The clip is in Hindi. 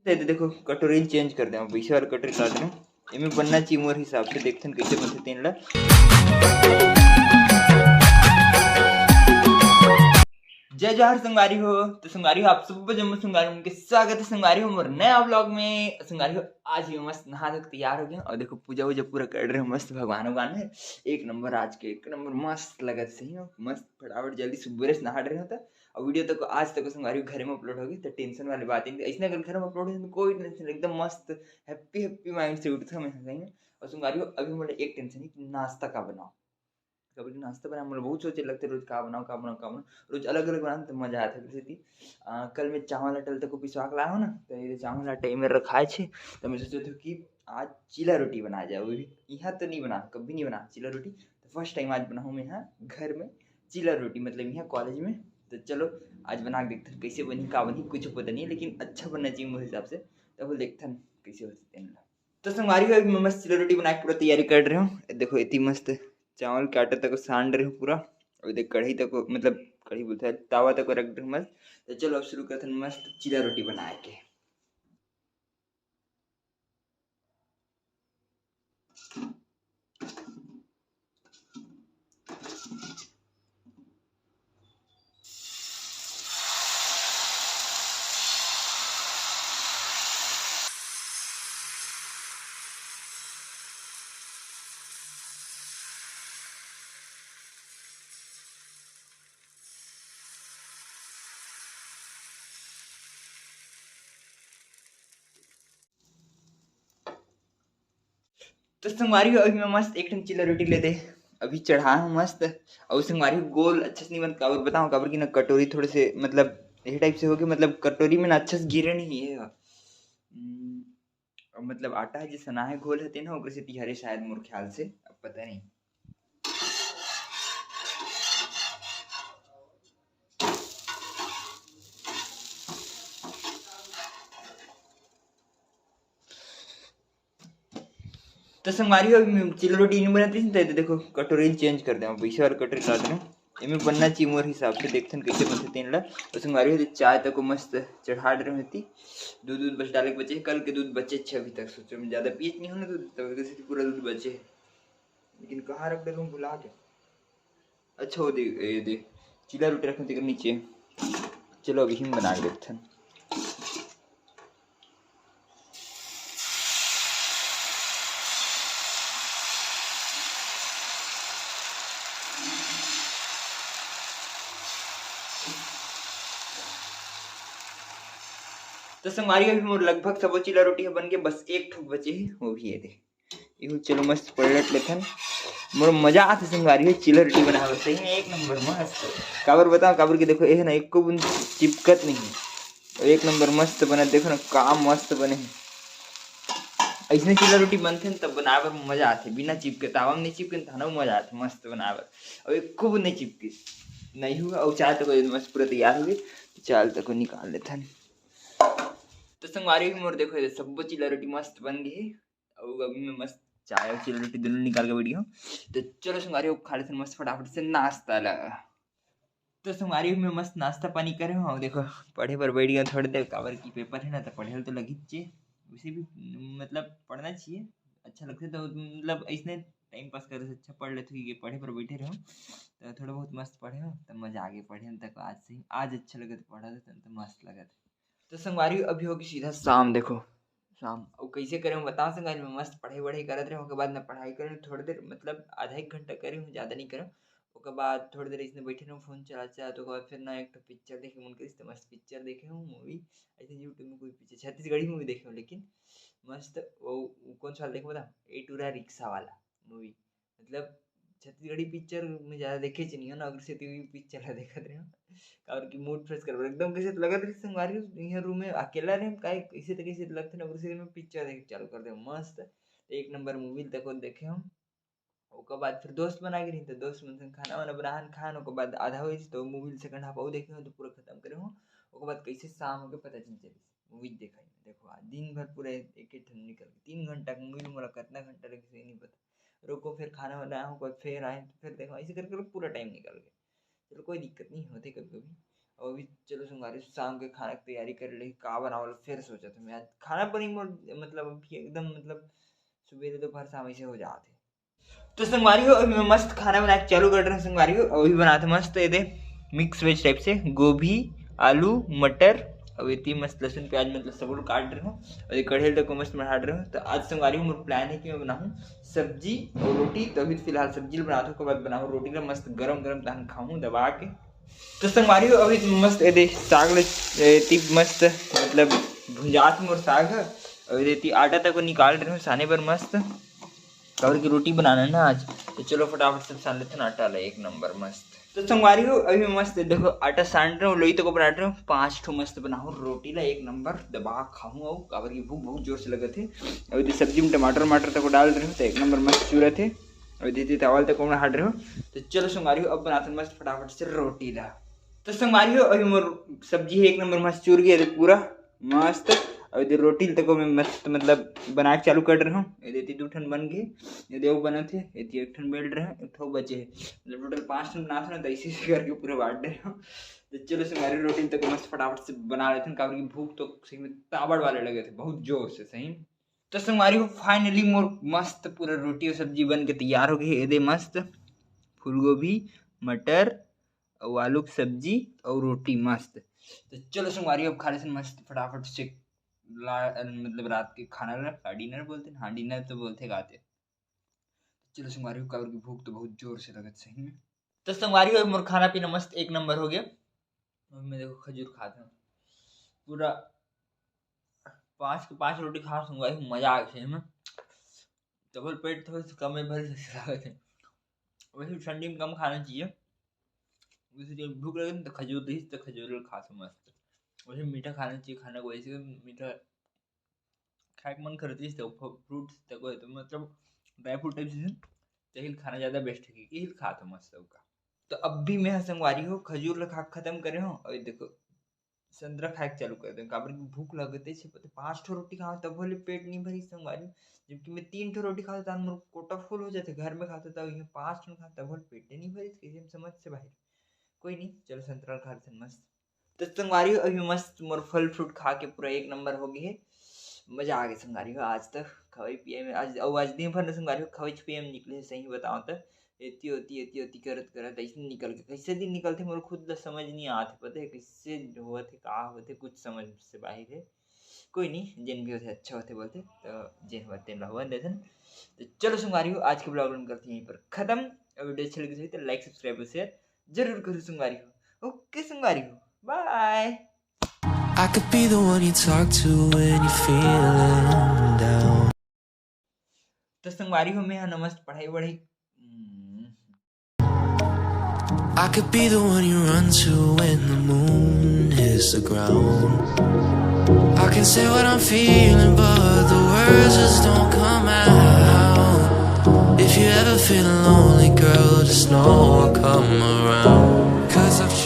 दे देखो कटोरी चेंज कर दे पीछे वाला कटोरी काट रहे इनमें बनना चाहिए मोर हिसाब से देखते हैं कैसे बनते तेन ला जय जोहार संगवारी हो। तो संगवारी हो आप सब जम्मू संगवारी उनके स्वागत है संगवारी हो मोर नया व्लॉग में। संगवारी हो आज ही मस्त नहा धो तैयार हो गए और देखो पूजा वूजा पूरा कर रहे हो मस्त भगवान भगवान में एक नंबर आज के एक नंबर मस्त लगा सही हो मस्त फटाफट जल्दी सुबह से नहा रहे होता और वीडियो तक आज तक संगवारी घर में अपलोड होगी तो टेंशन वाली बात नहीं ऐसे अगर घर में अपलोड हो तो कोई टेंशन एकदम मस्त हैप्पी हैप्पी माइंड से उठता मैं सही में। और संगवारी हो अभी मुझे एक टेंशन है कि नाश्ता का बनाओ कभी नाश्ता बना मुझे बहुत सोचे लगते रोज का बनाओ रोज अलग अलग बनाओ तो मजा आता है थी। कल मैं चावल आटा तक पिसवा के लाया हूँ ना तो ये चावल आटा में रखा है तो मैं सोचे थे कि आज चीला रोटी बनाया जाए वो भी यहाँ तो नहीं बना कभी नहीं बना चीला रोटी तो फर्स्ट टाइम आज बनाऊँ मैं यहाँ घर में चीला रोटी मतलब यहाँ कॉलेज में। तो चलो आज बना के देखते हैं कैसे बनी का बनी कुछ पता नहीं है लेकिन अच्छा बनना चाहिए मेरे हिसाब से तो वो देखते हैं कैसे होते हैं। तो संगवारी को मैं मस्त चीला रोटी बना के पूरा तैयारी कर रहे हूँ देखो इतनी मस्त चावल के आटे तक सान रहे हो पूरा और देख कढ़ी तक मतलब कढ़ी बोलता है तावा तक रख रहे मस्त। तो चलो अब शुरू करते हैं मस्त चीला रोटी बना के। तो संगवारी अभी मैं मस्त एक टन चीला रोटी लेते अभी चढ़ा हूँ मस्त और संगवारी गोल अच्छे से नहीं बन काबर बताऊँ काबर की ना कटोरी थोड़े से मतलब यही टाइप से हो गया मतलब कटोरी में ना अच्छे से गिरे नहीं है मतलब आटा है जिस सना है घोल होते ना ओकरे से तिहारे शायद मोर ख्याल से अब पता नहीं। तो संगवारी चीला रोटी नहीं बनाती तो देखो कटोरी चेंज कर दे पीछे वाला कटोरी काट रहे इनमें बनना चाहिए मोर हिसाब से देखते हैं कैसे बनते तेन ला। और संगवारी हो चाय तक मस्त चढ़ा रहे होती दूध दूध बस डाले के बचे कल के दूध बचे अच्छे अभी तक सोचो मैं ज़्यादा पीत नहीं हूँ ना दूध तब पूरा दूध बचे लेकिन कहाँ रख दे भुला के। अच्छा वो दे चीला रोटी रखने देकर नीचे चलो अभी हम बना के देखते हैं। तो संगवारी अभी मोर लगभग सब चीला रोटी बन के बस एक ठोक बचे ही वो भी ये दे इहो चलो मस्त पलट लेथन मोर मजा आते संगवारी है चीला रोटी बनावे सही में एक नंबर मस्त काबर बताओ काबर की देखो ये ना एक को चिपकत नहीं है एक नंबर मस्त बना देखो ना काम मस्त बने ऐसे चीला रोटी बनते तब बनावे मजा आते बिना चिपके तावा में नहीं चिपके थाना मजा आते मस्त बनावे और एक को नहीं चिपके नहीं हुआ और चाय तक मस्त पूरा तैयार हो गई चाय तक निकाल लेते हैं। तो संगवारी भी मोर देखो सब चीला रोटी मस्त बन गई और अभी मैं मस्त चाय और चीला रोटी दोनों निकाल के वीडियो तो चलो संगवारी खा लेते मस्त फटाफट से नाश्ता लगा। तो संगवारी में मस्त नाश्ता पानी करे हो देखो पढ़े पर बैठ गया थोड़ी देर काबर की पेपर है ना तो पढ़े तो लगी चाहिए उसे भी मतलब पढ़ना चाहिए अच्छा लगता है तो मतलब ऐसे टाइम पास करे से अच्छा पढ़ लेते कि पढ़े पर बैठे रहो तो थोड़ा बहुत मस्त पढ़े हो तो मजा आगे पढ़े तक आज से आज अच्छा लगे तो पढ़ा तो मस्त लगा। तो संगवारी अभी होगी सीधा शाम देखो शाम और कैसे करें बता संगवारी में मस्त पढ़ाई वढ़ाई करते रहे उसके बाद ना पढ़ाई करें थोड़ी देर मतलब आधा एक घंटा करें ज़्यादा नहीं करें उसके बाद थोड़ी देर इसने बैठे रहूँ फोन चला तो बाद फिर ना एक तो पिक्चर देखे मन करी मस्त पिक्चर देखे हूँ मूवी ऐसे यूट्यूब में कोई पिक्चर छत्तीसगढ़ी मूवी देखे हूँ लेकिन मस्त वो कौन सा देखो बता ए टूरा रिक्शा वाला मूवी मतलब छत्तीसगढ़ी पिक्चर में ज़्यादा देखे नहीं हो ना अगर से पिक्चर देखते रहे और की मूड फ्रेश कर एकदम कैसे लगत रही संगवारी यहाँ रूम में अकेला रहे काहे कैसे तो कैसे लगते ना उसी में पिक्चर देख चालू कर दे मस्त एक नंबर मूवी तक देखे हम ओकर बाद फिर दोस्त बना के रही तो दोस्त मन खाना वाना बनाहन खान ओकर बाद आधा हो तो मूवी सेकंड हाफ देखे हो तो पूरा खत्म करे हो ओकर बाद कैसे शाम हो के पता चल चली मूवी देखा देखो आज दिन भर पूरा एक निकल 3 घंटा मूवी मोला कितना घंटा लगे से नहीं पता रुको फिर खाना बनाया हो फिर आए तो फिर देखो ऐसे करके पूरा टाइम निकल गया चलो कोई दिक्कत नहीं होती कभी कभी और अभी चलो संगवारी शाम के खाने की तैयारी कर ले, का बनावल फिर सोचा था मैं आज खाना बनी मतलब अभी एकदम मतलब सुबह दोपहर शाम ऐसे हो जाते। तो संगवारी हो अभी मैं मस्त खाना बना के चालू कर रहा हूँ संगवारी हो। अभी बनाते मस्त ये दे मिक्स वेज टाइप से गोभी आलू मटर और इतनी मस्त लहसुन प्याज मतलब सब लोग काट रहे हो और ये कढ़ेल तक को मस्त बना रहे हो। तो आज संगवारी हो मेरा प्लान है कि मैं बनाऊँ सब्जी और रोटी। तो अभी फिलहाल सब्जी बनाता हूँ, बाद बनाऊँ रोटी का मस्त गरम गरम तहन खाऊँ दबा के। तो संगवारी हो अभी मस्त ये दे साग इतनी मस्त मतलब भुंजात मोर साग है और इतनी आटा तक को निकाल रहे हो साने पर मस्त चावल की रोटी बनाना है ना आज। तो चलो फटाफट से सान लेते हैं आटा एक नंबर मस्त। तो संगवारी हो अभी मस्त देखो आटा सान रहे हो लोई तो को बना रहे हो 5 ठो मस्त बनाओ रोटी ला एक नंबर दबा खाऊं और काबर की भूख बहुत जोर से लगे थे। अभी तो सब्जी में टमाटर तक को डाल रहे हो तो एक नंबर मस्त चूरा थे अभी दीदी चावल तक को बना रहे हो। तो चलो संगवारी हो अब बनाते हैं मस्त फटाफट से रोटी ला। तो संगवारी हो अभी मोर सब्जी एक नंबर मस्त चूर गया पूरा मस्त। और इधर रोटी तक को मैं मस्त मतलब बना के चालू कर रहा हूँ। ये 2 ठन बन गए ये देव बने थे ये 1 ठन बेल रहे हैं 1 ठो बचे है मतलब टोटल 5 ठन बना था ना। तो इसी से करके पूरे बांट रहे हूँ। तो चलो संगवारी रोटी तक मस्त फटाफट से बना लेते हैं काबर की भूख तो सही में ताबड़ वाले लगे थे बहुत जोर से सही। तो संगवारी हो फाइनली मोर मस्त पूरा रोटी और सब्जी बन के तैयार हो गई। ये मस्त फूल गोभी मटर और आलू की सब्जी और रोटी मस्त। तो चलो संगवारी अब खा लेते हैं मस्त फटाफट से मतलब रात के खाना ना डिनर बोलते हैं हाँ डिनर तो बोलते गाते। चलो संगवारी हो काबर की भूख तो बहुत जोर से लगत सही में। तो संगवारी हो मोर खाना पीना मस्त एक नंबर हो गया। अब मैं देखो खजूर खाता हूँ पूरा 5 के 5 रोटी खा संगवारी हो मजा आ गया में डबल पेट थोड़ा सा कम है भर लागत है। वैसे ठंडी में कम खाना चाहिए वैसे जब भूख लगे तो खजूर दी तो खजूर खा सो मस्त। वैसे मीठा खाना चाहिए खाना को वैसे मीठा खाए मन करती है फ्रूट्स तक है तो मतलब ड्राई फ्रूट टाइप से तो खाना ज़्यादा बेस्ट है कि खा तो मस्त सबका। तो अब भी मैं संगवारी हो खजूर खा खत्म करे हो और देखो संतरा खाए चालू कर दे काबर की भूख लगते से 5 ठो रोटी खाओ तब बोले पेट नहीं भरी संगवारी। जबकि मैं 3 ठो रोटी खाता था मोर कोटा फुल हो जाते घर में खाता था 5 ठो खाता तब बोले पेट नहीं भरी कैसे समझ से बाहर। कोई नहीं चलो संतरा खा लेते मस्त। तो संगवारी अभी मस्त मोर फल फ्रूट खा के पूरा एक नंबर हो गई है मजा आ गया संगवारी हो आज तक खवाई पिए में आज दिन भर संगवारी हो खवाई पिए में निकले सही बताओ तो एती होती करत करत ऐसे निकल के कैसे दिन निकलते मोर खुद समझ नहीं आते पता है कैसे होते का होते कुछ समझ से बाहर है। कोई नहीं जिन भी होते अच्छा होते बोलते तो जिन होते भगवान देसन। तो चलो संगवारी हो आज के ब्लॉग हम करते हैं यहीं पर खत्म। वीडियो अच्छी लगी तो लाइक सब्सक्राइब और शेयर जरूर करो संगवारी हो। ओके संगवारी हो bye. I could be the one you talk to when you're feeling down. तो संगवारी हो मैं नमस्त पढ़ाई वढ़ाई I could be the one you run to when the moon hits the ground. I can say what I'm feeling but the words just don't come out. If you ever feel lonely girl just know I'll come around. 'Cause I've